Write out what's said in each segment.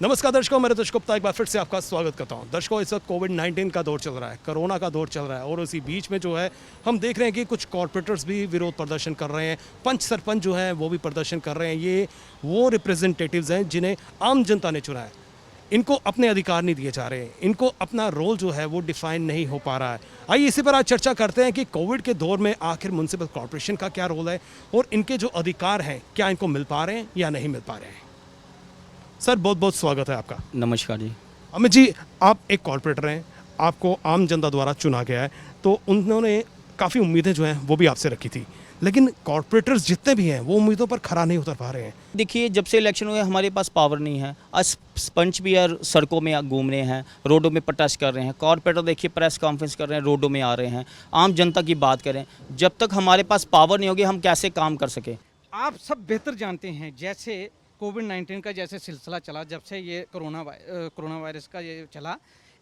नमस्कार दर्शकों, मैं रितेश गुप्ता एक बार फिर से आपका स्वागत करता हूं। दर्शकों, इस वक्त कोविड-19 का दौर चल रहा है, कोरोना का दौर चल रहा है और उसी बीच में जो है हम देख रहे हैं कि कुछ कॉरपोरेटर्स भी विरोध प्रदर्शन कर रहे हैं। पंच सरपंच जो हैं वो भी प्रदर्शन कर रहे हैं। ये वो रिप्रेजेंटेटिव्स हैं जिन्हें आम जनता ने चुना है। इनको अपने अधिकार नहीं दिए जा रहे, इनको अपना रोल जो है वो डिफाइन नहीं हो पा रहा है। आइए इसी पर आज चर्चा करते हैं कि कोविड के दौर में आखिर म्युनिसिपल कॉरपोरेशन का क्या रोल है और इनके जो अधिकार हैं क्या इनको मिल पा रहे हैं या नहीं मिल पा रहे हैं। सर, बहुत बहुत स्वागत है आपका। नमस्कार जी। अमित जी, आप एक कॉरपोरेटर हैं, आपको आम जनता द्वारा चुना गया है, तो उन्होंने काफ़ी उम्मीदें जो हैं वो भी आपसे रखी थी, लेकिन कॉरपोरेटर्स जितने भी हैं वो उम्मीदों पर खरा नहीं उतर पा रहे हैं। देखिए, जब से इलेक्शन हुए हमारे पास पावर नहीं है। आज पंच भी यार सड़कों में घूम रहे हैं, रोडों में प्रोटेस्ट कर रहे हैं। कॉरपोरेटर देखिए प्रेस कॉन्फ्रेंस कर रहे हैं, रोडों में आ रहे हैं। आम जनता की बात करें, जब तक हमारे पास पावर नहीं होगी हम कैसे काम कर सकें। आप सब बेहतर जानते हैं, जैसे कोविड-19 का जैसे सिलसिला चला, जब से ये कोरोना वायरस का ये चला,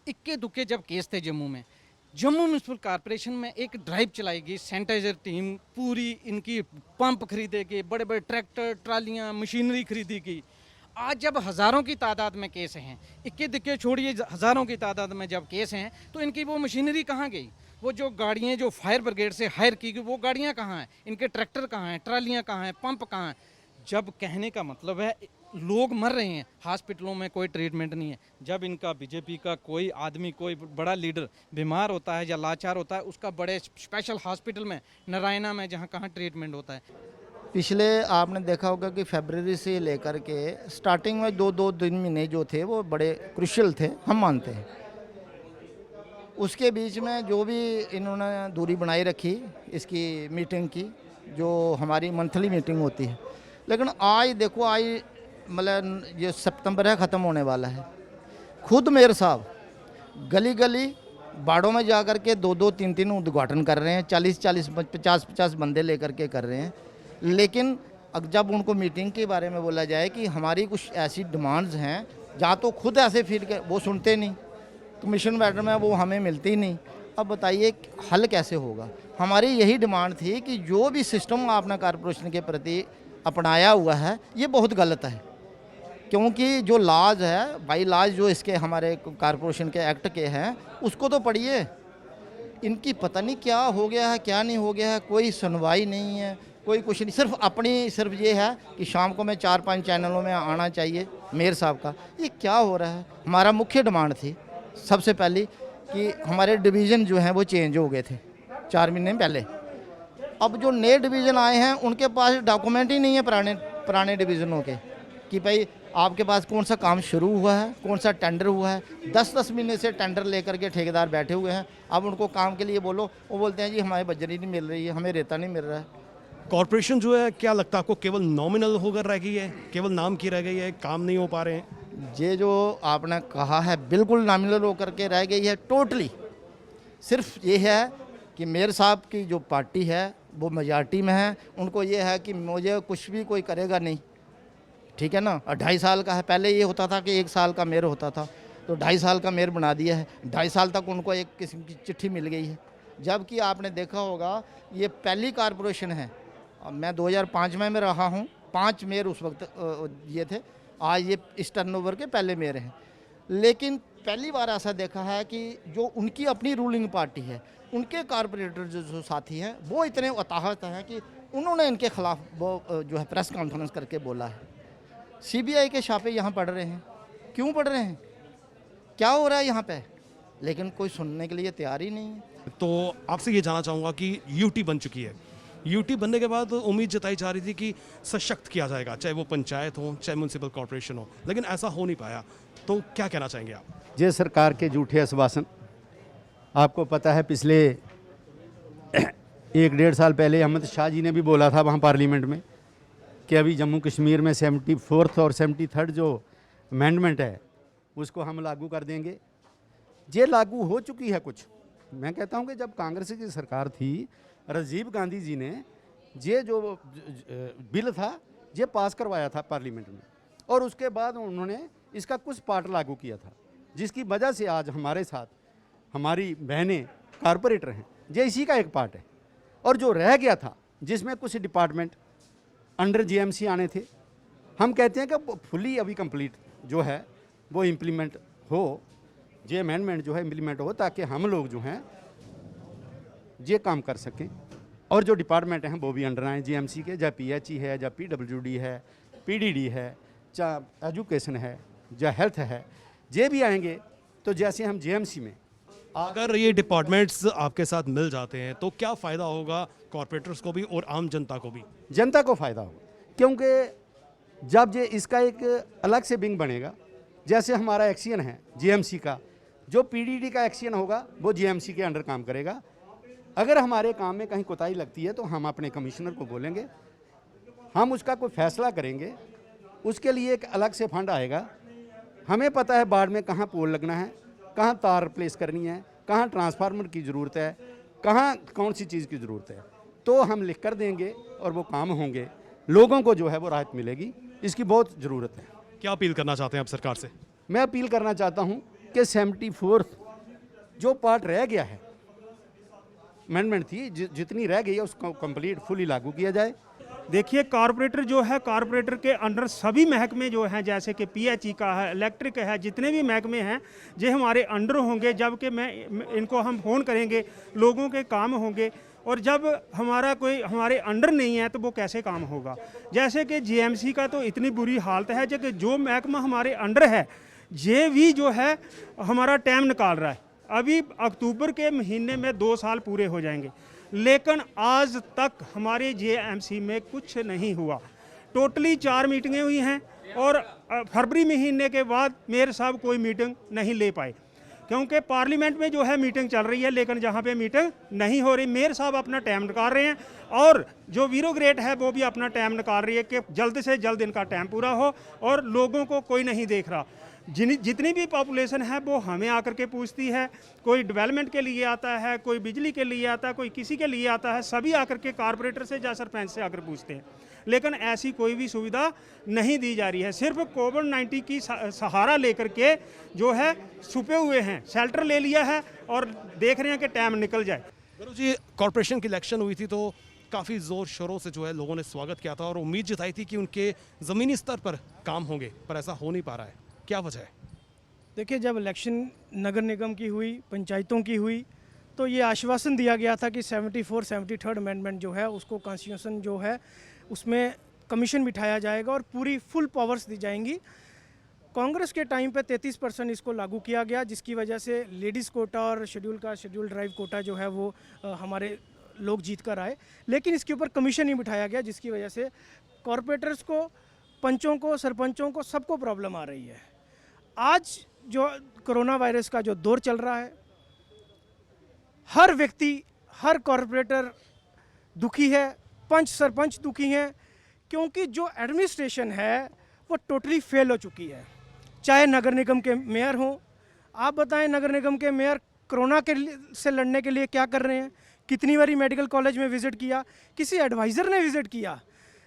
इक्के दुक्के जब केस थे जम्मू म्यूनसिपल कॉरपोरेशन में एक ड्राइव चलाई गई। सैनिटाइजर टीम पूरी इनकी पंप खरीदे गए, बड़े बड़े ट्रैक्टर ट्रालियाँ मशीनरी खरीदी गई। आज जब हज़ारों की तादाद में केस हैं, इक्के दुक्के छोड़िए, हज़ारों की तादाद में जब केस हैं, तो इनकी वो मशीनरी कहाँ गई? वो जो गाड़ियाँ जो फायर ब्रिगेड से हायर की गई, वो गाड़ियाँ कहाँ हैं? इनके ट्रैक्टर कहाँ हैं? ट्रालियाँ कहाँ हैं? पंप कहाँ हैं? जब कहने का मतलब है लोग मर रहे हैं, हॉस्पिटलों में कोई ट्रीटमेंट नहीं है। जब इनका बीजेपी का कोई आदमी, कोई बड़ा लीडर बीमार होता है या लाचार होता है, उसका बड़े स्पेशल हॉस्पिटल में, नारायणा में, जहाँ कहाँ ट्रीटमेंट होता है। पिछले आपने देखा होगा कि फरवरी से लेकर के स्टार्टिंग में दो तीन महीने जो थे वो बड़े क्रुशियल थे, हम मानते हैं। उसके बीच में जो भी इन्होंने दूरी बनाई रखी इसकी मीटिंग की, जो हमारी मंथली मीटिंग होती है, लेकिन आज देखो, आज मतलब ये सितंबर है, ख़त्म होने वाला है। खुद मेयर साहब गली गली बाड़ों में जा कर के दो तीन उद्घाटन कर रहे हैं, 40 50 बंदे लेकर के कर रहे हैं। लेकिन जब उनको मीटिंग के बारे में बोला जाए कि हमारी कुछ ऐसी डिमांड्स हैं, या तो खुद ऐसे फील कर, वो सुनते नहीं। कमीशन मैटर में वो हमें मिलती ही नहीं। अब बताइए हल कैसे होगा? हमारी यही डिमांड थी कि जो भी सिस्टम आपने कॉरपोरेशन के प्रति अपनाया हुआ है ये बहुत गलत है, क्योंकि जो लाज है, बाई लाज जो इसके हमारे कॉरपोरेशन के एक्ट के हैं, उसको तो पढ़िए। इनकी पता नहीं क्या हो गया है, क्या नहीं हो गया है, कोई सुनवाई नहीं है, कोई कुछ नहीं। सिर्फ ये है कि शाम को मैं 4-5 चैनलों में आना चाहिए मेयर साहब का। ये क्या हो रहा है? हमारा मुख्य डिमांड थी सबसे पहली कि हमारे डिवीज़न जो हैं वो चेंज हो गए थे 4 महीने पहले। अब जो नए डिवीज़न आए हैं उनके पास डॉक्यूमेंट ही नहीं है पुराने डिवीज़नों के, कि भाई आपके पास कौन सा काम शुरू हुआ है, कौन सा टेंडर हुआ है। 10 महीने से टेंडर लेकर के ठेकेदार बैठे हुए हैं। अब उनको काम के लिए बोलो, वो बोलते हैं जी हमारे बजरी नहीं मिल रही है, हमें रेता नहीं मिल रहा है। कॉरपोरेशन जो है, क्या लगता है आपको, केवल नॉमिनल होकर रह गई है, केवल नाम की रह गई है, काम नहीं हो पा रहे हैं? ये जो आपने कहा है बिल्कुल नॉमिनल होकर के रह गई है टोटली। सिर्फ ये है कि मेयर साहब की जो पार्टी है वो मेजॉरिटी में है, उनको ये है कि मुझे कुछ भी कोई करेगा नहीं, ठीक है ना। 2.5 साल का है, पहले ये होता था कि 1 साल का मेयर होता था, तो 2.5 साल का मेयर बना दिया है। 2.5 साल तक उनको एक किस्म की चिट्ठी मिल गई है। जबकि आपने देखा होगा ये पहली कॉरपोरेशन है, मैं 2005 में रहा हूँ, 5 मेयर उस वक्त ये थे, आज ये इस टर्नओवर के पहले मेयर हैं। लेकिन पहली बार ऐसा देखा है कि जो उनकी अपनी रूलिंग पार्टी है, उनके कॉरपोरेटर जो साथी हैं वो इतने अताहत हैं कि उन्होंने इनके खिलाफ वो जो है प्रेस कॉन्फ्रेंस करके बोला है। सीबीआई के छापे यहाँ पड़ रहे हैं, क्यों पड़ रहे हैं, क्या हो रहा है यहाँ पे? लेकिन कोई सुनने के लिए तैयार ही नहीं है। तो आपसे ये जानना चाहूँगा कि यूटी बन चुकी है, यूटी बनने के बाद उम्मीद जताई जा रही थी कि सशक्त किया जाएगा, चाहे वो पंचायत हो चाहे म्युनिसिपल कॉरपोरेशन हो, लेकिन ऐसा हो नहीं पाया। तो क्या कहना चाहेंगे आप? ये सरकार के झूठे आश्वासन, आपको पता है पिछले 1-1.5 साल पहले अहमद शाह जी ने भी बोला था वहाँ पार्लियामेंट में कि अभी जम्मू कश्मीर में 74th और 73rd जो अमेंडमेंट है उसको हम लागू कर देंगे। ये लागू हो चुकी है कुछ। मैं कहता हूँ कि जब कांग्रेस की सरकार थी, राजीव गांधी जी ने ये जो बिल था ये पास करवाया था पार्लियामेंट में, और उसके बाद उन्होंने इसका कुछ पार्ट लागू किया था, जिसकी वजह से आज हमारे साथ हमारी बहनें कॉरपोरेटर हैं। ये इसी का एक पार्ट है। और जो रह गया था जिसमें कुछ डिपार्टमेंट अंडर जीएमसी आने थे, हम कहते हैं कि फुली अभी कंप्लीट जो है वो इम्प्लीमेंट हो, ये अमेंडमेंट जो है इम्प्लीमेंट हो, ताकि हम लोग जो हैं ये काम कर सकें। और जो डिपार्टमेंट हैं वो भी अंडर आएँ जीएमसी के, चाहे पीएचई है, चाहे पीडब्ल्यूडी है, पीडीडी है, चाहे एजुकेशन है, चाहे हेल्थ है, ये भी आएंगे। तो जैसे हम जीएमसी में अगर ये डिपार्टमेंट्स आपके साथ मिल जाते हैं तो क्या फ़ायदा होगा कॉरपोरेटर्स को भी और आम जनता को भी? जनता को फ़ायदा हो, क्योंकि जब ये इसका एक अलग से विंग बनेगा, जैसे हमारा एक्सीजन है जीएमसी का, जो पीडीडी का एक्सीजन होगा वो जीएमसी के अंडर काम करेगा। अगर हमारे काम में कहीं कोताही लगती है तो हम अपने कमिश्नर को बोलेंगे, हम उसका कोई फैसला करेंगे, उसके लिए एक अलग से फंड आएगा। हमें पता है बाढ़ में कहाँ पोल लगना है, कहाँ तार रिप्लेस करनी है, कहाँ ट्रांसफार्मर की ज़रूरत है, कहाँ कौन सी चीज़ की ज़रूरत है, तो हम लिख कर देंगे और वो काम होंगे। लोगों को जो है वो राहत मिलेगी, इसकी बहुत ज़रूरत है। क्या अपील करना चाहते हैं आप सरकार से? मैं अपील करना चाहता हूँ कि 74th जो पार्ट रह गया है, अमेंडमेंट थी, जितनी रह गई है उसको कंप्लीट फुली लागू किया जाए। देखिए, कारपोरेटर जो है, कारपोरेटर के अंडर सभी महकमे जो हैं, जैसे कि पीएचई का है, इलेक्ट्रिक है, जितने भी महकमे हैं ये हमारे अंडर होंगे। जबकि इनको हम फ़ोन करेंगे, लोगों के काम होंगे, और जब हमारा कोई हमारे अंडर नहीं है तो वो कैसे काम होगा। जैसे कि जीएमसी का तो इतनी बुरी हालत है कि जो महकमा हमारे अंडर है ये भी जो है हमारा टाइम निकाल रहा है। अभी अक्टूबर के महीने में 2 साल पूरे हो जाएंगे, लेकिन आज तक हमारे जेएमसी में कुछ नहीं हुआ। टोटली 4 मीटिंगें हुई हैं और फरवरी महीने के बाद मेयर साहब कोई मीटिंग नहीं ले पाए, क्योंकि पार्लियामेंट में जो है मीटिंग चल रही है, लेकिन जहाँ पे मीटिंग नहीं हो रही, मेयर साहब अपना टाइम निकाल रहे हैं और जो ब्यूरोक्रेट है वो भी अपना टाइम निकाल रही है कि जल्द से जल्द इनका टाइम पूरा हो, और लोगों को कोई नहीं देख रहा। जितनी भी पॉपुलेशन है वो हमें आकर के पूछती है, कोई डेवलपमेंट के लिए आता है, कोई बिजली के लिए आता है, कोई किसी के लिए आता है, सभी आकर के कारपोरेटर से या सरपंच से आकर पूछते हैं, लेकिन ऐसी कोई भी सुविधा नहीं दी जा रही है। सिर्फ कोविड-19 की सहारा लेकर के जो है छुपे हुए हैं, शेल्टर ले लिया है और देख रहे हैं कि टाइम निकल जाए। गुरु जी, कॉरपोरेशन की इलेक्शन हुई थी तो काफ़ी ज़ोर शोरों से जो है लोगों ने स्वागत किया था और उम्मीद जताई थी कि उनके ज़मीनी स्तर पर काम होंगे, पर ऐसा हो नहीं पा रहा है। क्या वजह है? देखिए, जब इलेक्शन नगर निगम की हुई, पंचायतों की हुई, तो ये आश्वासन दिया गया था कि 73rd अमेंडमेंट जो है उसको कॉन्स्टिट्यूशन जो है उसमें कमीशन बिठाया जाएगा और पूरी फुल पावर्स दी जाएंगी। कांग्रेस के टाइम पे 33% इसको लागू किया गया, जिसकी वजह से लेडीज़ कोटा और शेड्यूल ड्राइव कोटा जो है वो हमारे लोग जीत कर आए, लेकिन इसके ऊपर कमीशन नहीं बिठाया गया, जिसकी वजह से कॉरपोरेटर्स को, पंचों को, सरपंचों को, सबको प्रॉब्लम आ रही है। आज जो कोरोना वायरस का जो दौर चल रहा है, हर व्यक्ति, हर कॉरपोरेटर दुखी है, पंच सरपंच दुखी हैं, क्योंकि जो एडमिनिस्ट्रेशन है वो टोटली फेल हो चुकी है। चाहे नगर निगम के मेयर हों, आप बताएं नगर निगम के मेयर कोरोना से लड़ने के लिए क्या कर रहे हैं? कितनी बारी मेडिकल कॉलेज में विज़िट किया? किसी एडवाइज़र ने विज़िट किया?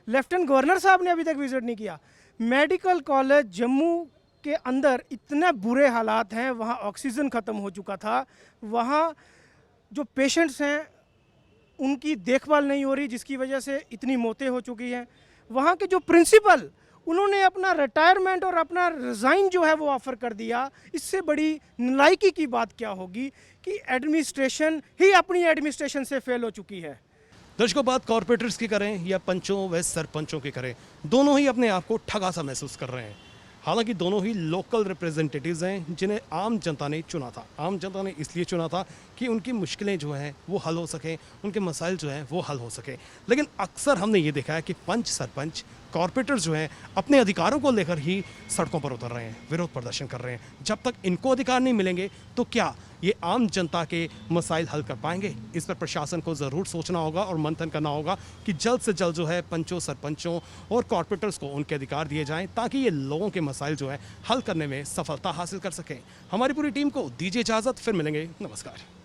लेफ्टिनेंट गवर्नर साहब ने अभी तक विज़िट नहीं किया। मेडिकल कॉलेज जम्मू के अंदर इतने बुरे हालात हैं, वहाँ ऑक्सीजन ख़त्म हो चुका था, वहाँ जो पेशेंट्स हैं उनकी देखभाल नहीं हो रही, जिसकी वजह से इतनी मौतें हो चुकी हैं। वहाँ के जो प्रिंसिपल, उन्होंने अपना रिटायरमेंट और अपना रिज़ाइन जो है वो ऑफ़र कर दिया। इससे बड़ी नालायकी की बात क्या होगी कि एडमिनिस्ट्रेशन ही अपनी एडमिनिस्ट्रेशन से फेल हो चुकी है। दर्शकों, बात कॉरपोरेटर्स की करें या पंचों व सरपंचों की करें, दोनों ही अपने आप को ठगा सा महसूस कर रहे हैं। हालांकि दोनों ही लोकल रिप्रेजेंटेटिव्स हैं जिन्हें आम जनता ने चुना था। आम जनता ने इसलिए चुना था कि उनकी मुश्किलें जो हैं वो हल हो सकें, उनके मसाइल जो हैं वो हल हो सकें। लेकिन अक्सर हमने ये देखा है कि पंच, सरपंच, कॉरपोरेटर्स जो हैं अपने अधिकारों को लेकर ही सड़कों पर उतर रहे हैं, विरोध प्रदर्शन कर रहे हैं। जब तक इनको अधिकार नहीं मिलेंगे तो क्या ये आम जनता के मसाइल हल कर पाएंगे? इस पर प्रशासन को ज़रूर सोचना होगा और मंथन करना होगा कि जल्द से जल्द जो है पंचों, सरपंचों और कॉरपोरेटर्स को उनके अधिकार दिए जाएं, ताकि ये लोगों के मसाइल जो है हल करने में सफलता हासिल कर सकें। हमारी पूरी टीम को दीजिए इजाज़त, फिर मिलेंगे। नमस्कार।